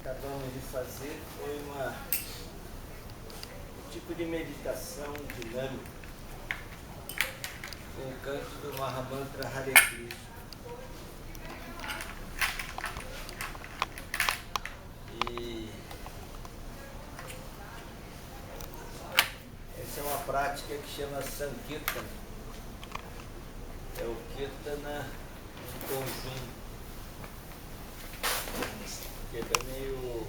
acabamos de fazer foi um tipo de meditação dinâmica com o canto do Mahamantra Hare Krishna. E essa é uma prática que chama Sankirtana. É o Kirtana em conjunto. Que também o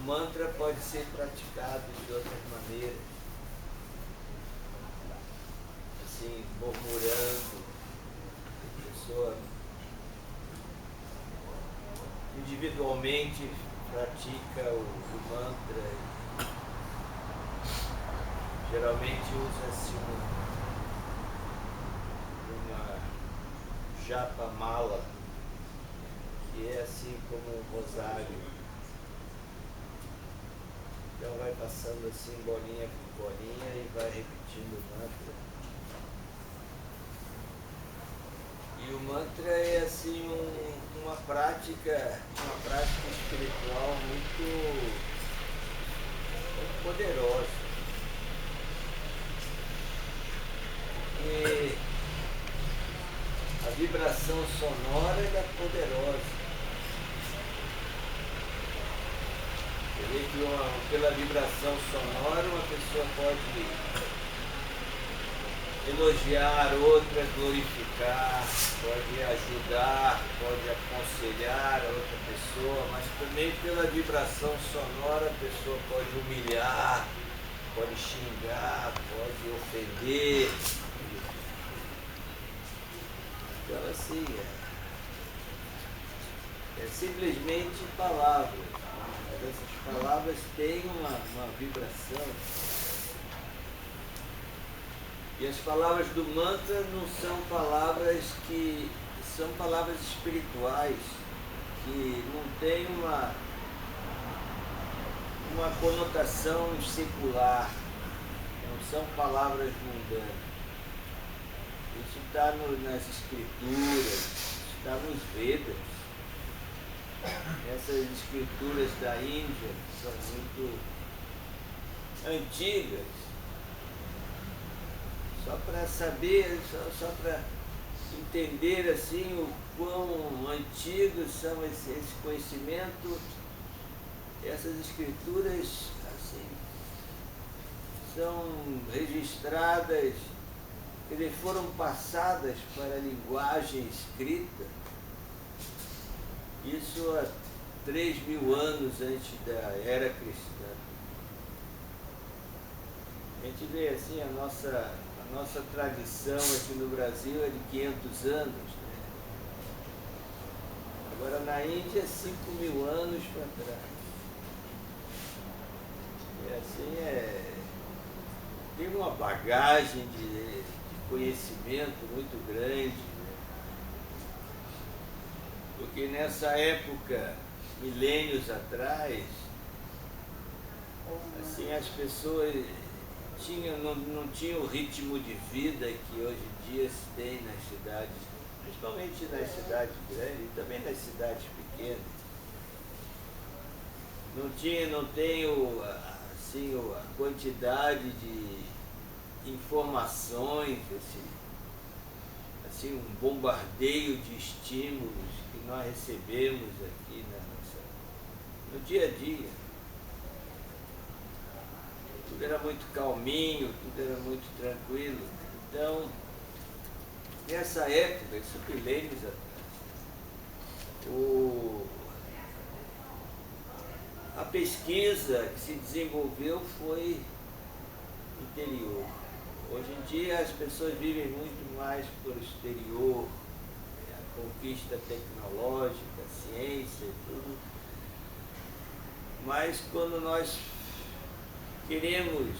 mantra pode ser praticado de outras maneiras, assim, murmurando, a pessoa individualmente pratica o mantra, geralmente usa-se uma japa mala, que é assim como um rosário. Então vai passando assim bolinha por bolinha e vai repetindo o mantra. E o mantra é assim uma prática espiritual muito poderosa. E a vibração sonora é poderosa. Você vê que pela vibração sonora uma pessoa pode elogiar outra, glorificar, pode ajudar, pode aconselhar a outra pessoa, mas também pela vibração sonora a pessoa pode humilhar, pode xingar, pode ofender. Então assim, é simplesmente palavras, mas essas palavras têm uma vibração. E as palavras do mantra não são palavras que são palavras espirituais, que não têm uma conotação secular, não são palavras mundanas. Isso está nas escrituras, está nos Vedas. Essas escrituras da Índia são muito antigas. Só para saber, só para entender assim o quão antigos são esse conhecimento, essas escrituras assim, são registradas, eles foram passadas para a linguagem escrita, isso há 3.000 anos antes da era cristã. A gente vê assim a nossa tradição aqui no Brasil é de 500 anos, né? Agora na Índia é 5.000 anos para trás. E assim tem uma bagagem de conhecimento muito grande, né? Porque nessa época, milênios atrás, assim as pessoas não tinha o ritmo de vida que hoje em dia se tem nas cidades, principalmente nas cidades grandes e também nas cidades pequenas. Não tem a quantidade de informações, assim, um bombardeio de estímulos que nós recebemos aqui no dia a dia. Tudo era muito calminho, tudo era muito tranquilo. Então, nessa época, isso milênios atrás, a pesquisa que se desenvolveu foi interior. Hoje em dia as pessoas vivem muito mais por exterior, a conquista tecnológica, a ciência e tudo. Mas quando nós queremos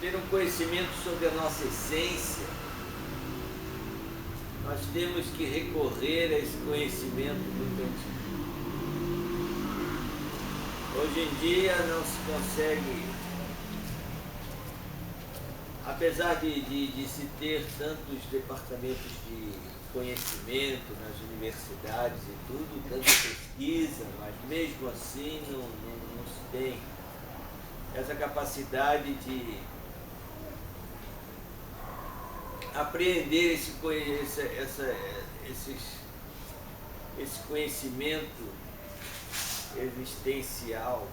ter um conhecimento sobre a nossa essência, nós temos que recorrer a esse conhecimento muito antigo. Hoje em dia não se consegue apesar de se ter tantos departamentos de conhecimento nas universidades e tudo, tanta pesquisa, mas mesmo assim não se tem essa capacidade de apreender esse conhecimento existencial,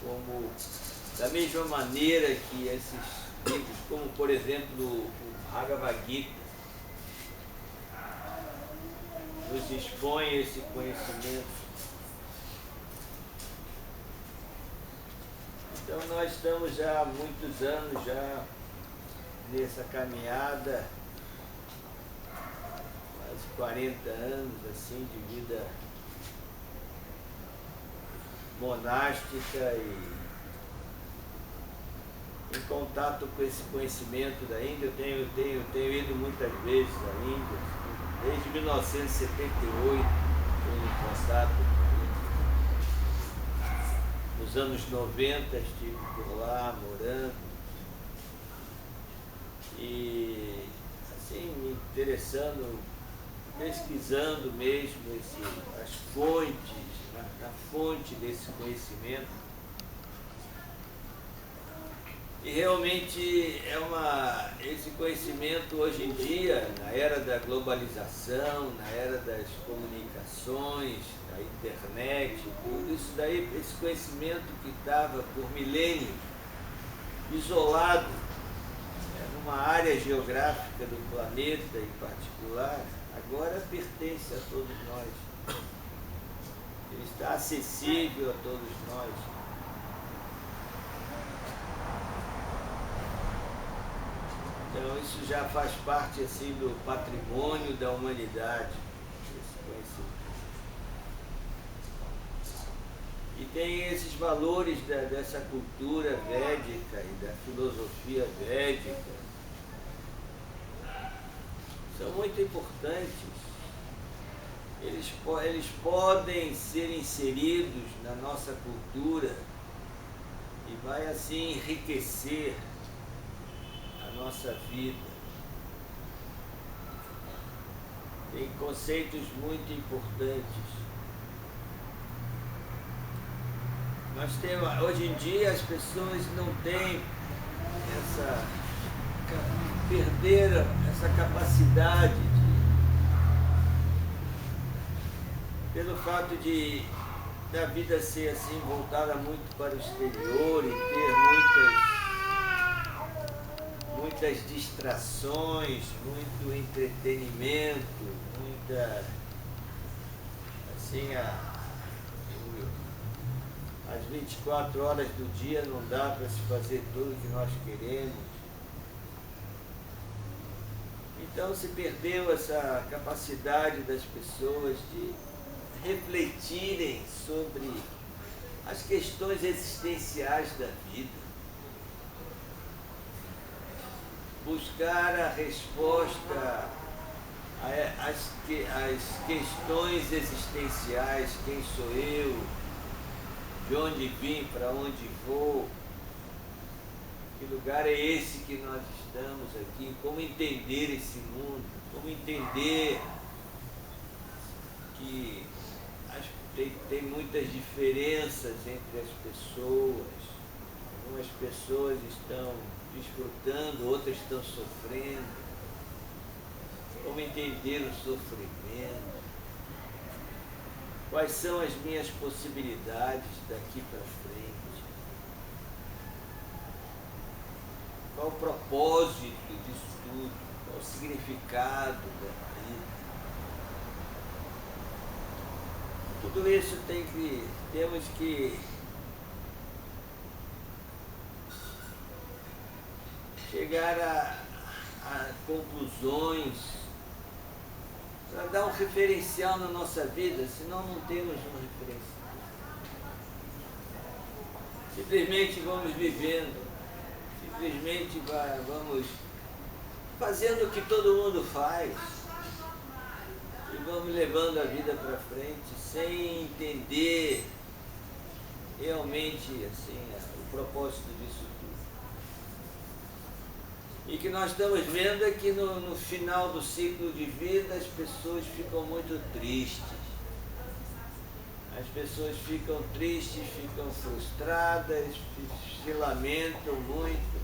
como da mesma maneira que esses livros, como por exemplo o Bhagavad Gita, nos expõe esse conhecimento. Então nós estamos já há muitos anos já nessa caminhada, quase 40 anos assim de vida monástica e em contato com esse conhecimento da Índia. Eu tenho ido muitas vezes à Índia, desde 1978 tenho em contato com a Índia. Nos anos 90 estive por lá morando e assim me interessando, pesquisando mesmo as fontes, na fonte desse conhecimento. E realmente esse conhecimento hoje em dia, na era da globalização, na era das comunicações, da internet, tudo isso daí, esse conhecimento que estava por milênios isolado numa área geográfica do planeta em particular, agora pertence a todos nós. Ele está acessível a todos nós. Então isso já faz parte assim do patrimônio da humanidade, esse conhecimento. E tem esses valores dessa cultura védica e da filosofia védica, são muito importantes. Eles podem ser inseridos na nossa cultura e vai assim enriquecer a nossa vida. Tem conceitos muito importantes. Nós temos, hoje em dia as pessoas não têm perderam essa capacidade pelo fato da vida ser assim voltada muito para o exterior e ter muitas distrações, muito entretenimento, muita assim as 24 horas do dia não dá para se fazer tudo o que nós queremos. Então se perdeu essa capacidade das pessoas de refletirem sobre as questões existenciais da vida, buscar a resposta às questões existenciais: quem sou eu, de onde vim, para onde vou, que lugar é esse que nós estamos aqui, como entender esse mundo, como entender que tem muitas diferenças entre as pessoas. Algumas pessoas estão desfrutando, outras estão sofrendo. Como entender o sofrimento? Quais são as minhas possibilidades daqui para frente? Qual o propósito disso tudo? Qual o significado da vida? Tudo isso temos que chegar a conclusões para dar um referencial na nossa vida, senão não temos um referencial. Simplesmente vamos vivendo, simplesmente vamos fazendo o que todo mundo faz e vamos levando a vida para frente sem entender realmente assim, o propósito disso tudo. E que nós estamos vendo é que no final do ciclo de vida as pessoas ficam muito tristes. As pessoas ficam tristes, ficam frustradas, se lamentam muito.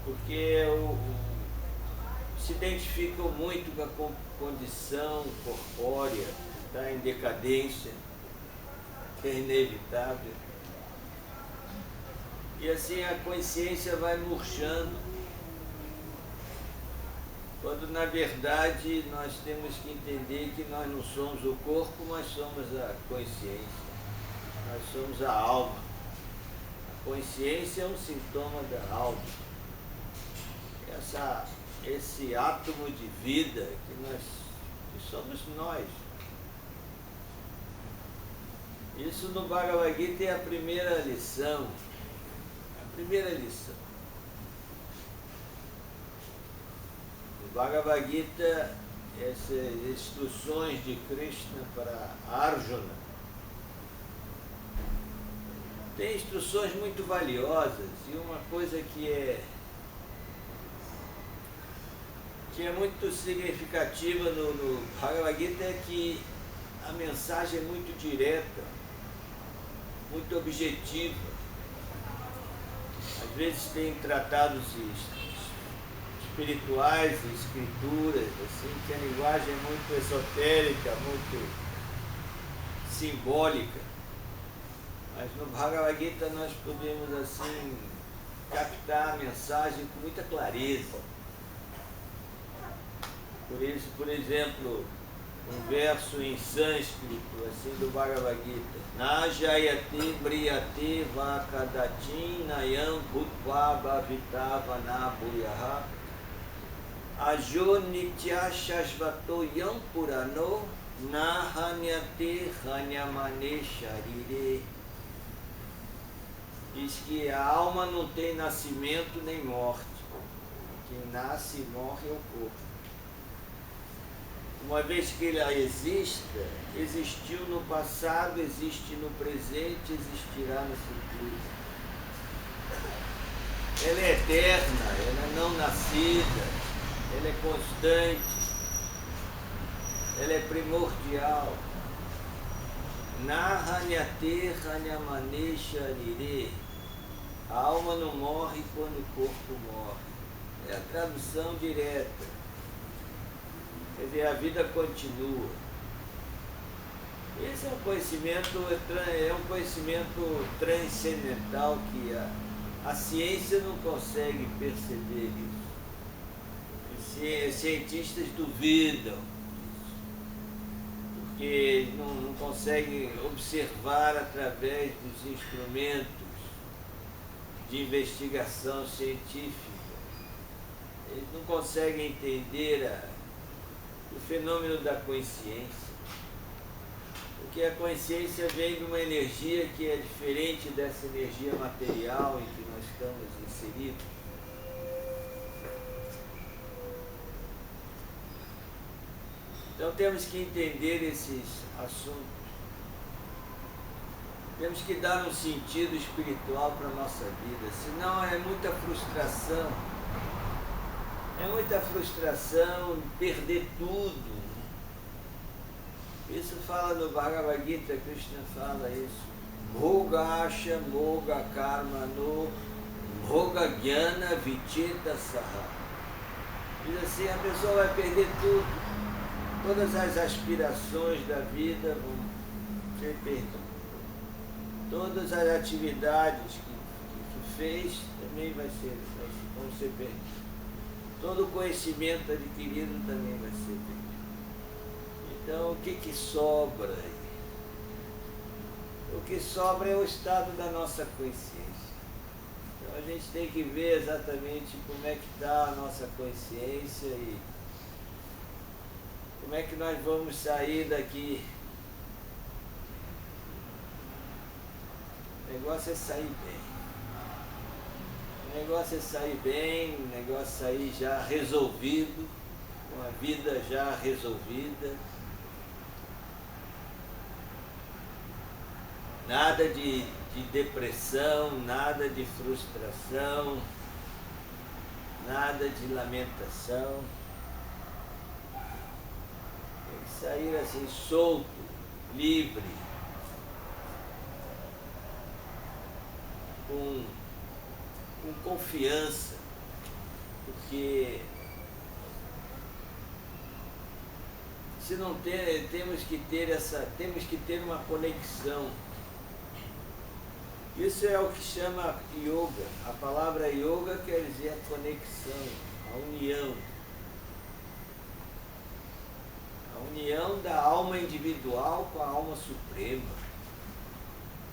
Porque se identificam muito com a condição corpórea, está em decadência, que é inevitável. E assim a consciência vai murchando, quando na verdade nós temos que entender que nós não somos o corpo, mas somos a consciência, nós somos a alma. A consciência é um sintoma da alma. Esse átomo de vida que somos nós. Isso no Bhagavad Gita é a primeira lição. Primeira lição. O Bhagavad Gita, essas instruções de Krishna para Arjuna, tem instruções muito valiosas, e uma coisa que é muito significativa no Bhagavad Gita é que a mensagem é muito direta, muito objetiva. Às vezes tem tratados espirituais, escrituras, assim, que a linguagem é muito esotérica, muito simbólica. Mas no Bhagavad Gita nós podemos assim captar a mensagem com muita clareza. Por exemplo, um verso em sânscrito, assim, do Bhagavad Gita. Na jayate briyate vakadatin nayam bhutva bhavita vanabhuyaha ajo nitya shashvato yam purano na hanyate hanyamane sharire. Diz que a alma não tem nascimento nem morte. Quem nasce e morre é o corpo. Uma vez que ela exista, existiu no passado, existe no presente, existirá no futuro. Ela é eterna, ela é não nascida, ela é constante, ela é primordial. Nahanyate hanyamane sharire. A alma não morre quando o corpo morre. É a tradução direta. Quer dizer, a vida continua. Esse é um conhecimento transcendental que a ciência não consegue perceber isso. Os cientistas duvidam, porque não conseguem observar através dos instrumentos de investigação científica. Eles não conseguem entender o fenômeno da consciência, porque a consciência vem de uma energia que é diferente dessa energia material em que nós estamos inseridos. Então temos que entender esses assuntos, temos que dar um sentido espiritual para a nossa vida, senão é muita frustração. É muita frustração perder tudo. Isso fala no Bhagavad Gita, Krishna fala isso. Bhogasha moga karma no bhoga jnana vicheta saha. Diz assim, a pessoa vai perder tudo. Todas as aspirações da vida vão ser perdidas. Todas as atividades que fez também vão ser perdidas. Todo o conhecimento adquirido também vai ser perdido. Então, o que sobra aí? O que sobra é o estado da nossa consciência. Então, a gente tem que ver exatamente como é que está a nossa consciência e como é que nós vamos sair daqui. O negócio é sair bem. O negócio é sair bem, o negócio é sair já resolvido, com a vida já resolvida. nada de depressão, nada de frustração, nada de lamentação. Tem que sair assim, solto, livre, com confiança, porque se não ter, temos que ter uma conexão. Isso é o que chama yoga. A palavra yoga quer dizer a conexão, a união. A união da alma individual com a alma suprema.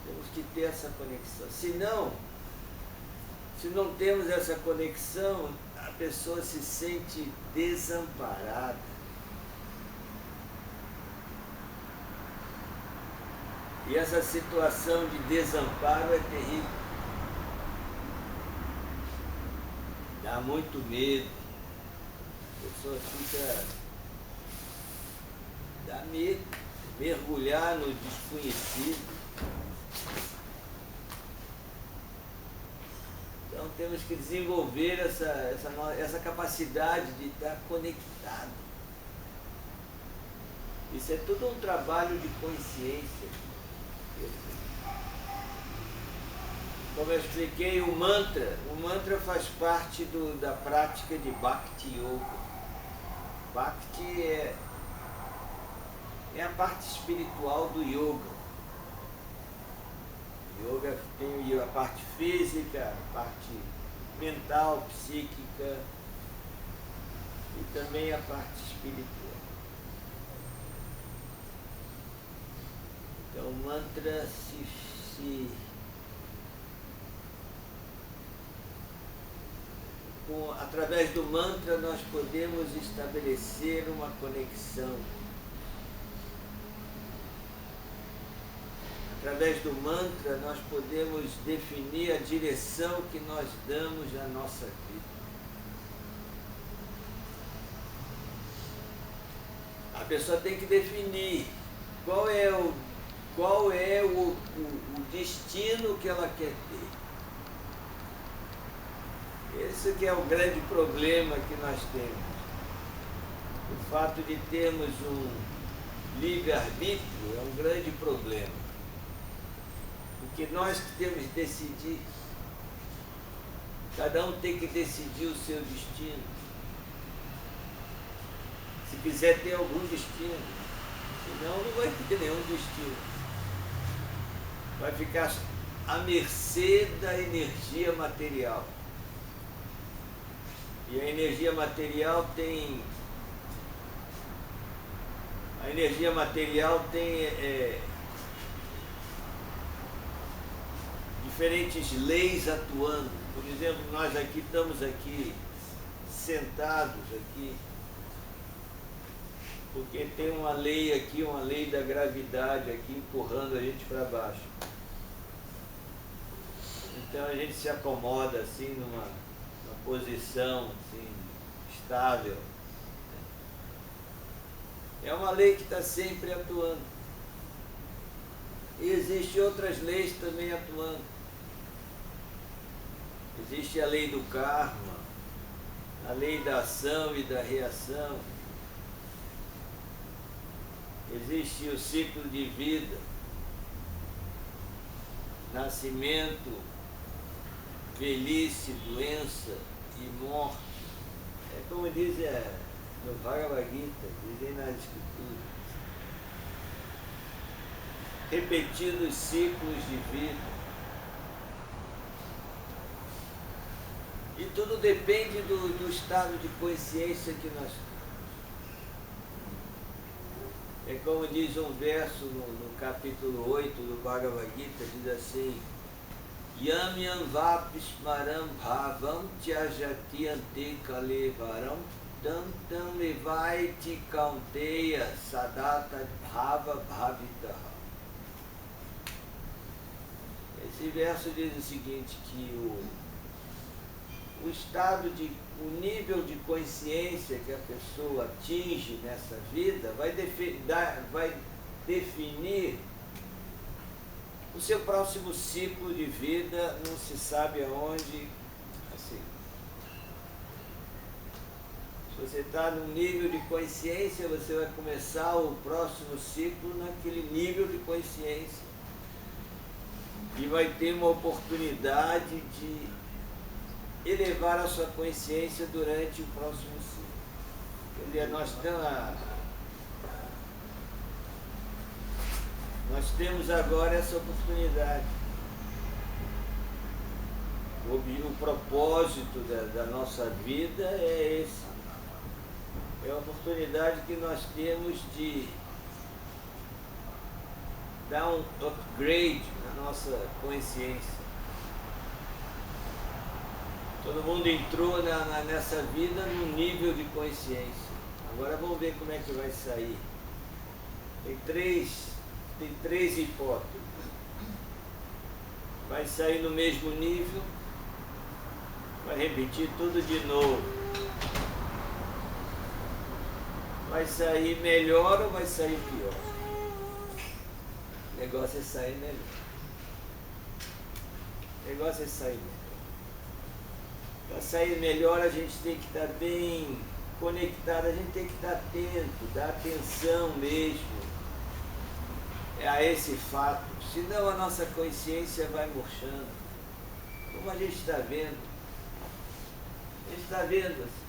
Temos que ter essa conexão. Se não temos essa conexão, a pessoa se sente desamparada. E essa situação de desamparo é terrível. Dá muito medo. A pessoa fica... dá medo. Mergulhar no desconhecido. Então temos que desenvolver essa capacidade de estar conectado. Isso é tudo um trabalho de consciência. Como eu expliquei, o mantra faz parte da prática de Bhakti Yoga. Bhakti é a parte espiritual do yoga. Yoga tem a parte física, a parte mental, psíquica e também a parte espiritual. Então o mantra através do mantra nós podemos estabelecer uma conexão. Através do mantra nós podemos definir a direção que nós damos à nossa vida. A pessoa tem que definir qual é o destino que ela quer ter. Esse que é o grande problema que nós temos. O fato de termos um livre-arbítrio é um grande problema. Porque nós que temos que decidir. Cada um tem que decidir o seu destino. Se quiser ter algum destino. Senão não vai ter nenhum destino. Vai ficar à mercê da energia material. E a energia material tem diferentes leis atuando. Por exemplo, nós aqui estamos aqui sentados aqui porque tem uma lei aqui, uma lei da gravidade aqui empurrando a gente para baixo. Então a gente se acomoda assim numa posição assim, estável. É uma lei que está sempre atuando. E existem outras leis também atuando. Existe a lei do karma, a lei da ação e da reação. Existe o ciclo de vida, nascimento, velhice, doença e morte. É como diz no Bhagavad Gita, dizem nas escrituras. Repetidos ciclos de vida. E tudo depende do estado de consciência que nós temos. É como diz um verso no capítulo 8 do Bhagavad Gita, diz assim: Yamyam vapismaram bhavam tyajati ante kalevaram tam tam levaiti kaunteya sadata bhava bhavitaha. Esse verso diz o seguinte, que o nível de consciência que a pessoa atinge nessa vida vai definir O seu próximo ciclo de vida não se sabe aonde, assim. Se você está num nível de consciência, você vai começar o próximo ciclo naquele nível de consciência. E vai ter uma oportunidade de elevar a sua consciência durante o próximo ciclo. Quer dizer, nós temos agora essa oportunidade. O propósito da nossa vida é esse. É a oportunidade que nós temos de dar um upgrade na nossa consciência. Todo mundo entrou nessa vida num nível de consciência. Agora vamos ver como é que vai sair. Tem três hipóteses. Vai sair no mesmo nível, vai repetir tudo de novo. Vai sair melhor ou vai sair pior? O negócio é sair melhor. O negócio é sair melhor. Para sair melhor a gente tem que estar bem conectado, a gente tem que estar atento, dar atenção mesmo a esse fato, senão a nossa consciência vai murchando. Como a gente está vendo. A gente está vendo assim.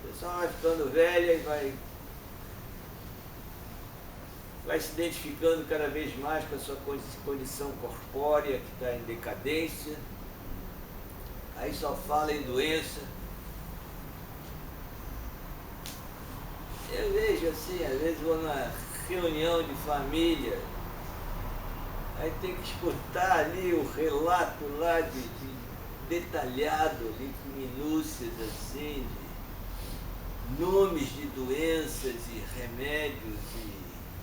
O pessoal vai ficando velha e vai se identificando cada vez mais com a sua condição corpórea que está em decadência. Aí só fala em doença. Eu vejo assim, às vezes vou na reunião de família, aí tem que escutar ali o relato lá de detalhado ali, com minúcias assim, de nomes de doenças e remédios e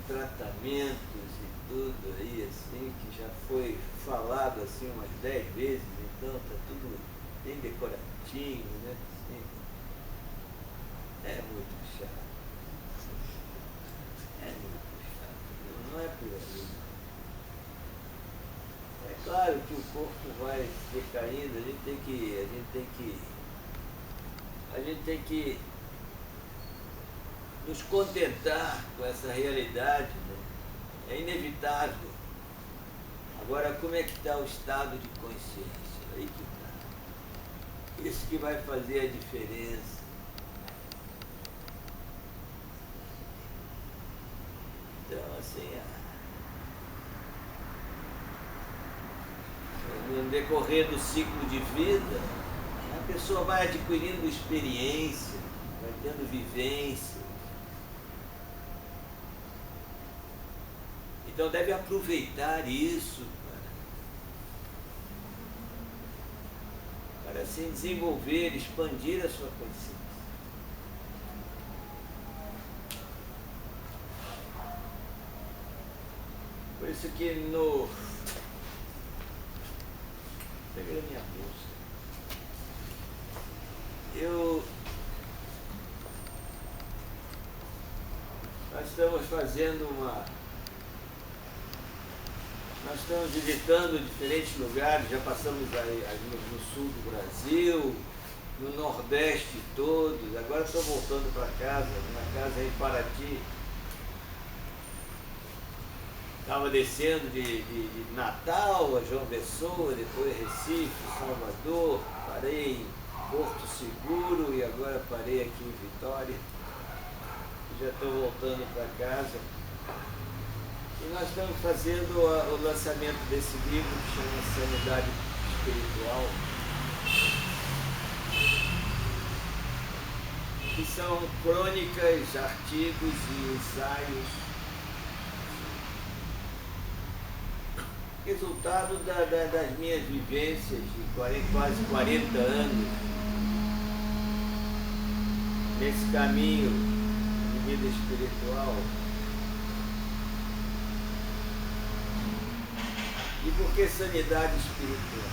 tratamentos e tudo aí assim, que já foi falado assim umas 10 vezes, então tá tudo bem decoradinho, né? Assim. É muito chato. É muito chato. Não é por aí. É claro que o corpo vai decaindo, a gente tem que nos contentar com essa realidade, né? É inevitável. Agora, como é que está o estado de consciência? Aí que está. Isso que vai fazer a diferença. Então, assim, no decorrer do ciclo de vida, a pessoa vai adquirindo experiência, vai tendo vivência. Então deve aproveitar isso para assim desenvolver, expandir a sua consciência. Por isso que peguei a minha bolsa. Nós estamos fazendo nós estamos visitando diferentes lugares, já passamos aí no sul do Brasil, no Nordeste todos, agora estou voltando para casa, minha casa é em Paraty. Estava descendo de Natal a João Pessoa, depois Recife, Salvador, parei em Porto Seguro e agora parei aqui em Vitória. Já estou voltando para casa. E nós estamos fazendo o lançamento desse livro que chama Sanidade Espiritual, que são crônicas, artigos e ensaios, resultado das minhas vivências de quase 40 anos nesse caminho de vida espiritual. E por que sanidade espiritual?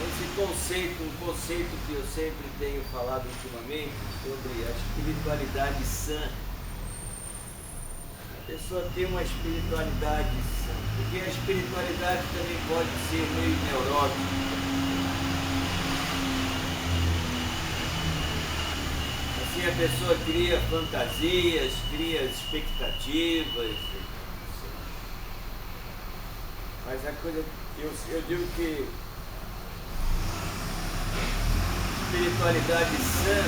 Esse conceito, um conceito que eu sempre tenho falado ultimamente sobre a espiritualidade sã. pessoa ter uma espiritualidade sã, porque a espiritualidade também pode ser meio neurótica. Assim a pessoa cria fantasias, cria expectativas, mas a coisa, eu digo que espiritualidade sã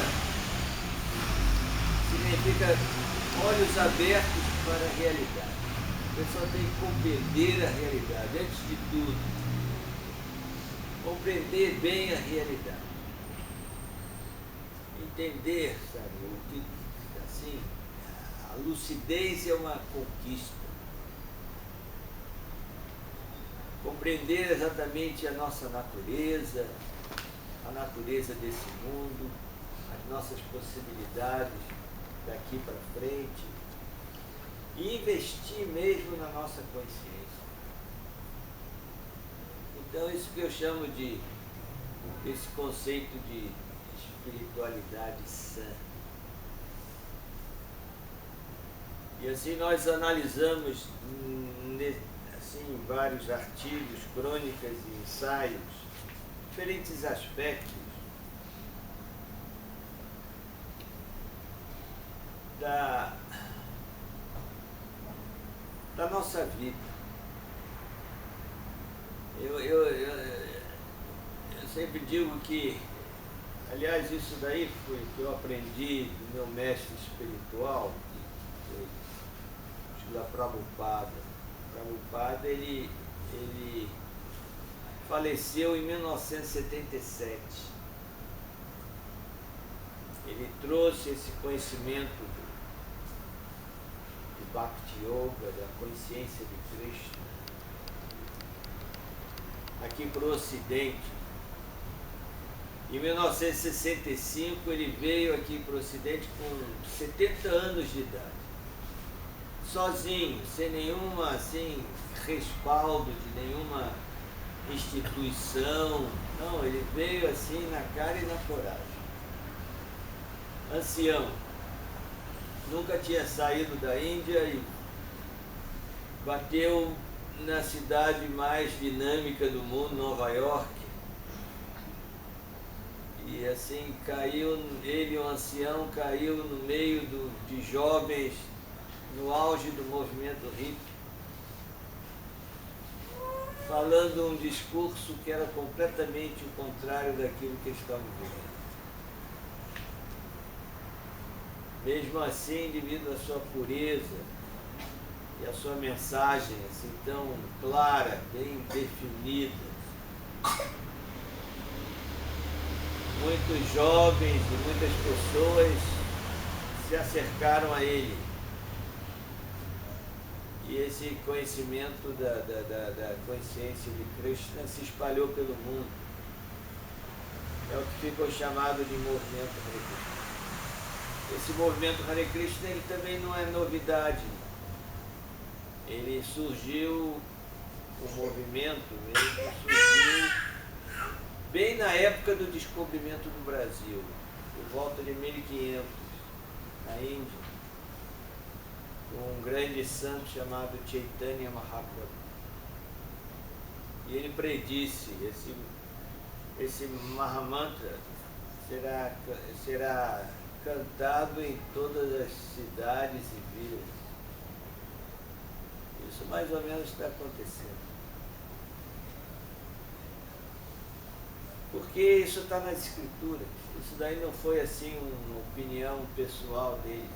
significa olhos abertos para a realidade. A pessoa tem que compreender a realidade, antes de tudo. Compreender bem a realidade. Entender, sabe, o que, assim, a lucidez é uma conquista. Compreender exatamente a nossa natureza, a natureza desse mundo, as nossas possibilidades daqui para frente, e investir mesmo na nossa consciência. Então, isso que eu chamo de, esse conceito de espiritualidade sã. E assim nós analisamos assim, vários artigos, crônicas e ensaios, diferentes aspectos da nossa vida. Eu sempre digo que, aliás, isso daí foi que eu aprendi do meu mestre espiritual, que foi Srila Prabhupada. Prabhupada, ele faleceu em 1977. Ele trouxe esse conhecimento do Bhakti Yoga, da consciência de Krishna, aqui para o Ocidente. Em 1965 ele veio aqui para o Ocidente com 70 anos de idade, sozinho, sem nenhuma assim, respaldo de nenhuma instituição. Não, ele veio assim na cara e na coragem. Ancião, nunca tinha saído da Índia e bateu na cidade mais dinâmica do mundo, Nova York. E assim caiu, ele, um ancião, caiu no meio de jovens, no auge do movimento hippie, falando um discurso que era completamente o contrário daquilo que eles estavam vivendo. Mesmo assim, devido à sua pureza e à sua mensagem assim tão clara, bem definida, muitos jovens e muitas pessoas se acercaram a ele. E esse conhecimento da consciência de Krishna se espalhou pelo mundo. É o que ficou chamado de movimento Hare Krishna. Esse movimento Hare Krishna, ele também não é novidade. Ele surgiu, o movimento mesmo surgiu bem na época do descobrimento do Brasil, por volta de 1500, na Índia, com um grande santo chamado Chaitanya Mahaprabhu. E ele predisse, esse Mahamantra será cantado em todas as cidades e vilas. Isso mais ou menos está acontecendo. Porque isso está nas escrituras. Isso daí não foi assim uma opinião pessoal dele.